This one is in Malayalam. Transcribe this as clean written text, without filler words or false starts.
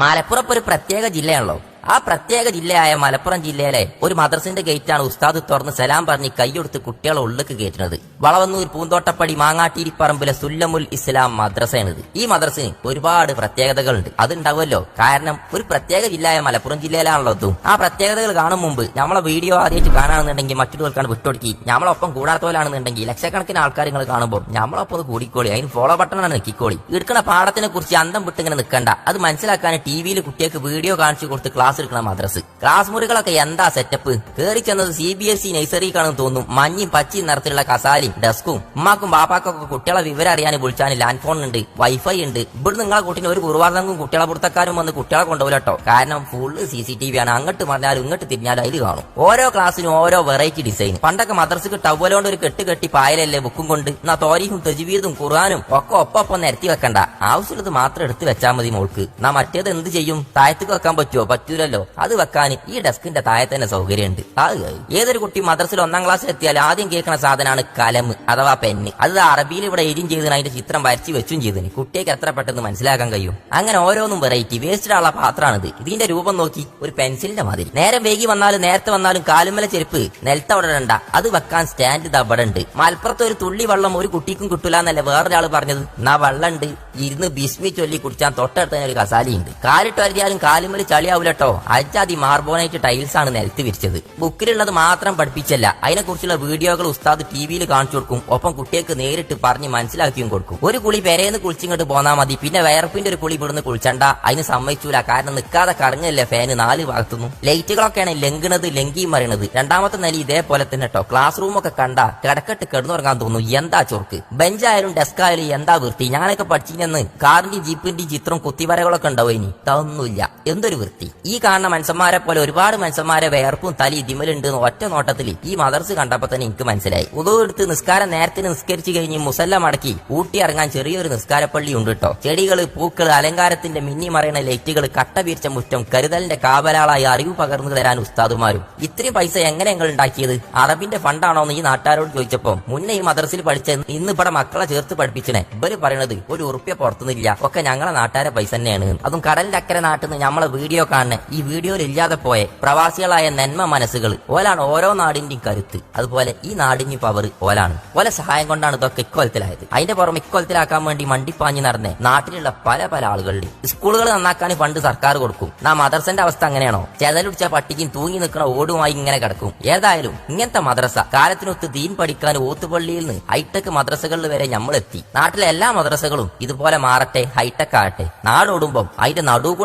മലപ്പുറം ഒരു പ്രത്യേക ജില്ലയാണല്ലോ. ആ പ്രത്യേക ജില്ലയായ മലപ്പുറം ജില്ലയിലെ ഒരു മദ്രസിന്റെ ഗേറ്റാണ് ഉസ്താദ് തുറന്ന് സലാം പറഞ്ഞ് കൈയൊടുത്ത് കുട്ടികളെ ഉള്ളിലേക്ക് കയറ്റുന്നത്. വളവന്നൂർ പൂന്തോട്ടപ്പടി മാങ്ങാട്ടിരിപ്പറമ്പിലെ സുല്ലമുൽ ഇസ്ലാം മദ്രസയാണിത്. ഈ മദ്രസിന് ഒരുപാട് പ്രത്യേകതകളുണ്ട്. അതുണ്ടാവുമല്ലോ, കാരണം ഒരു പ്രത്യേക ജില്ലയായ മലപ്പുറം ജില്ലയിലാണല്ലോ അതും. ആ പ്രത്യേകതകൾ കാണും മുമ്പ് നമ്മളെ വീഡിയോ ആദ്യമായിട്ട് കാണാണെന്നുണ്ടെങ്കിൽ മറ്റുള്ളവർക്കാണ് വിട്ടൊടുക്കി, നമ്മളൊപ്പം കൂടാത്തോലാണെന്നുണ്ടെങ്കിൽ ലക്ഷക്കണക്കിന് ആൾക്കാർ നിങ്ങൾ കാണുമ്പോൾ നമ്മളൊപ്പം കൂടിക്കോളി, അതിന് ഫോളോ ബട്ടണാണ് നെക്കിക്കോളി. എടുക്കുന്ന പാഠത്തിനെ കുറിച്ച് അന്തം വിട്ടിങ്ങനെ നിൽക്കണ്ട. അത് മനസ്സിലാക്കാൻ ടിവിയിൽ കുട്ടികൾക്ക് വീഡിയോ കാണിച്ചു കൊടുത്ത് ക്ലാസ് എടുക്കുന്ന മദ്രസ്. ക്ലാസ് മുറികളൊക്കെ എന്താ സെറ്റപ്പ്! കയറി ചെന്നത് CBSE നഴ്സറിക്കാണെന്ന് തോന്നും. മഞ്ഞയും പച്ചയും നിറത്തിലുള്ള കസാലയും ഡെസ്കും. ഉമ്മാക്കും ബാപ്പാക്കൊക്കെ കുട്ടികളെ വിവരം അറിയാൻ വിളിച്ചാൽ ലാൻഡ് ഫോൺ ഉണ്ട്, വൈഫൈ ഉണ്ട്. ഇവിടെ നിങ്ങളെ കുട്ടിന് ഒരു കുറുവാർത്തങ്കും കുട്ടികളെ പുറത്തക്കാരും വന്ന് കുട്ടികളെ കൊണ്ടുപോലട്ടോ. കാരണം ഫുള്ള് CCTV ആണ്. അങ്ങോട്ട് പറഞ്ഞാലും ഇങ്ങോട്ട് തിരിഞ്ഞാലും അതിൽ കാണും. ഓരോ ക്ലാസ്സിനും ഓരോ വെറൈറ്റി ഡിസൈൻ. പണ്ടൊക്കെ മദ്രസക്ക് ടവലോണ്ട് ഒരു കെട്ടി പായലല്ലേ ബുക്കും കൊണ്ട്. എന്നാ തോരീഖും തജ്വീദും ഖുർആനും ഒക്കെ ഒപ്പം നിരത്തി വെക്കണ്ട. ആവശ്യമുള്ളത് മാത്രം എടുത്ത് വെച്ചാൽ മതി മോൾക്ക്. നാ മറ്റേത് എന്ത് ചെയ്യും? താഴത്തേക്ക് വെക്കാൻ പറ്റുമോ? പറ്റൂലല്ലോ. അത് വെക്കാൻ ഈ ഡെസ്കിന്റെ താഴെ തന്നെ സൗകര്യമുണ്ട്. ഏതൊരു കുട്ടി മദ്രസയിൽ 1ാം ക്ലാസ്സിൽ എത്തിയാൽ ആദ്യം കേൾക്കുന്ന സാധനമാണ് കലം അഥവാ പെന്ന്. അത് അറബിയിൽ ഇവിടെ എഴുതിയും ചെയ്തതിന് അതിന്റെ ചിത്രം വരച്ച് വെച്ചും ചെയ്തതിന് കുട്ടിക്ക് എത്ര പെട്ടെന്ന് മനസ്സിലാക്കാൻ കഴിയും. അങ്ങനെ ഓരോന്നും വെറൈറ്റി. വേസ്റ്റിലുള്ള പാത്രമാണിത്. ഇതിന്റെ രൂപം നോക്കി ഒരു പെൻസിലിന്റെ മാതിരി. നേരം വൈകി വന്നാലും നേരത്തെ വന്നാലും കാലുമല ചെരുപ്പ് നിലത്ത് അവിടെ ഇടണ്ട. അത് വെക്കാൻ സ്റ്റാൻഡ് ഇത് അവിടെ ഉണ്ട്. മലപ്പുറത്ത് ഒരു തുള്ളി വെള്ളം ഒരു കുട്ടിക്കും കിട്ടൂല എന്നല്ലേ വേറൊരാൾ പറഞ്ഞത്. എന്നാ വെള്ളമുണ്ട്, ഇരുന്ന് ബിസ്മി ചൊല്ലി കുടിച്ചാൽ തൊട്ടടുത്ത് തന്നെ ഒരു കസാലിയുണ്ട്. കാലിട്ട് വരുത്തിയാലും കാലുമല ചളിയാവൂലട്ടോ. അജാതി മാർബോണൈറ്റ് ടൈൽസ് ആണ് നിലത്ത് വിരിച്ചത്. ബുക്കിലുള്ളത് മാത്രം പഠിപ്പിച്ചല്ല, അതിനെക്കുറിച്ചുള്ള വീഡിയോകൾ ഉസ്താദ് ടിവിയിൽ കാണിച്ചു കൊടുക്കും. ഒപ്പം കുട്ടികൾക്ക് നേരിട്ട് പറഞ്ഞ് മനസ്സിലാക്കിയും കൊടുക്കും. ഒരു കുളി പെരേന്ന് കുളിച്ചിങ്ങോട്ട് പോന്നാ മതി, പിന്നെ വയർപ്പിന്റെ ഒരു കുളി ഇവിടുന്ന് കുളിച്ചണ്ട. അതിന് സമ്മതിച്ചൂല. കാരണം നിൽക്കാതെ കറങ്ങല്ലേ ഫാന് 4 ഭാഗത്തുനിന്നും. ലൈറ്റുകളൊക്കെയാണ് ലംഘനത് ലംഘിയും മറിയണത്. 2ാമത്തെ നില ഇതേപോലെ തന്നെ കേട്ടോ. ക്ലാസ് റൂമൊക്കെ കണ്ട കിടക്കട്ട് കിടന്നുറങ്ങാൻ തോന്നുന്നു. എന്താ ചൊർക്ക്! ബെഞ്ചായാലും ഡെസ്ക് ആയാലും എന്താ വൃത്തി! ഞാനൊക്കെ പഠിച്ചിരുന്ന് കാറിന്റെയും ജീപ്പിന്റെയും ചിത്രം കുത്തിവരകളൊക്കെ ഉണ്ടാവും. ഇനി ഇതൊന്നുമില്ല. എന്തൊരു വൃത്തി! ഈ കാണുന്ന മനുഷ്യന്മാരെ പോലെ ഒരുപാട് മനുഷ്യന്മാരെ വേർപ്പും തലി ഇതിമലുണ്ട് ഒറ്റ നോട്ടത്തിൽ ഈ മദർസ് കണ്ടപ്പോ തന്നെ എനിക്ക് മനസ്സിലായി. ഉദു എടുത്ത് നിസ്കാരം നേരത്തിന് നിസ്കരിച്ചു കഴിഞ്ഞ് മുസല്ല മടക്കി ഊട്ടി ഇറങ്ങാൻ ചെറിയൊരു നിസ്കാരപ്പള്ളി ഉണ്ട് കേട്ടോ. ചെടികള്, പൂക്കള്, അലങ്കാരത്തിന്റെ മിന്നി മറയുന്ന ലൈറ്റുകൾ, കട്ട വീർച്ച മുറ്റം, കരുതലിന്റെ കാവലാളായി അറിവ് പകർന്നു തരാൻ ഉസ്താദുമാരും. ഇത്രയും പൈസ എങ്ങനെ ഞങ്ങൾ ഉണ്ടാക്കിയത്? അറബിന്റെ ഫണ്ടാണോ എന്ന് ഈ നാട്ടുകാരോട് ചോദിച്ചപ്പോ മുന്നേ ഈ മദർസിൽ പഠിച്ച ഇന്ന് ഇവിടെ മക്കളെ ചേർത്ത് പഠിപ്പിച്ചനെ ഇവര് പറയണത് ഒരു ഉറുപ്പ്യ പുറത്തുനിന്നില്ല, ഒക്കെ ഞങ്ങളെ നാട്ടുകാരെ പൈസ തന്നെയാണ്. അതും കടലിന്റെ അക്കരെ നാട്ടിൽ നിന്ന് നമ്മളെ വീഡിയോ കാണുന്ന ഈ വീഡിയോയിൽ ഇല്ലാതെ പോയ പ്രവാസികളായ നന്മ മനസ്സുകൾ ഓലാണ് ഓരോ നാടിന്റെയും കരുത്ത്. അതുപോലെ ഈ നാടിന്റെ പവർ ഓലാണ്. ഓല സഹായം കൊണ്ടാണ് ഇതൊക്കെ ഇക്കൊലത്തിലായത്. അതിന്റെ പുറം ഇക്കൊലത്തിലാക്കാൻ വേണ്ടി മണ്ടിപ്പാഞ്ഞ് നടന്നേ നാട്ടിലുള്ള പല ആളുകളുടെ സ്കൂളുകൾ നന്നാക്കാൻ ഫണ്ട് സർക്കാർ കൊടുക്കും. മദർസന്റെ അവസ്ഥ അങ്ങനെയാണോ? ചെതലുടിച്ച പട്ടിക്കും തൂങ്ങി നിൽക്കുന്ന ഓടുമായി ഇങ്ങനെ കിടക്കും. ഏതായാലും ഇങ്ങനത്തെ മദ്രസ കാലത്തിനൊത്ത് ദീൻ പഠിക്കാൻ ഓത്തുപള്ളിയിൽ നിന്ന് ഹൈടെക് മദ്രസകളിൽ വരെ നമ്മളെത്തി. നാട്ടിലെ എല്ലാ മദ്രസകളും ഇതുപോലെ മാറട്ടെ, ഹൈടെക് ആകട്ടെ. നാടോടുമ്പം അതിന്റെ നടു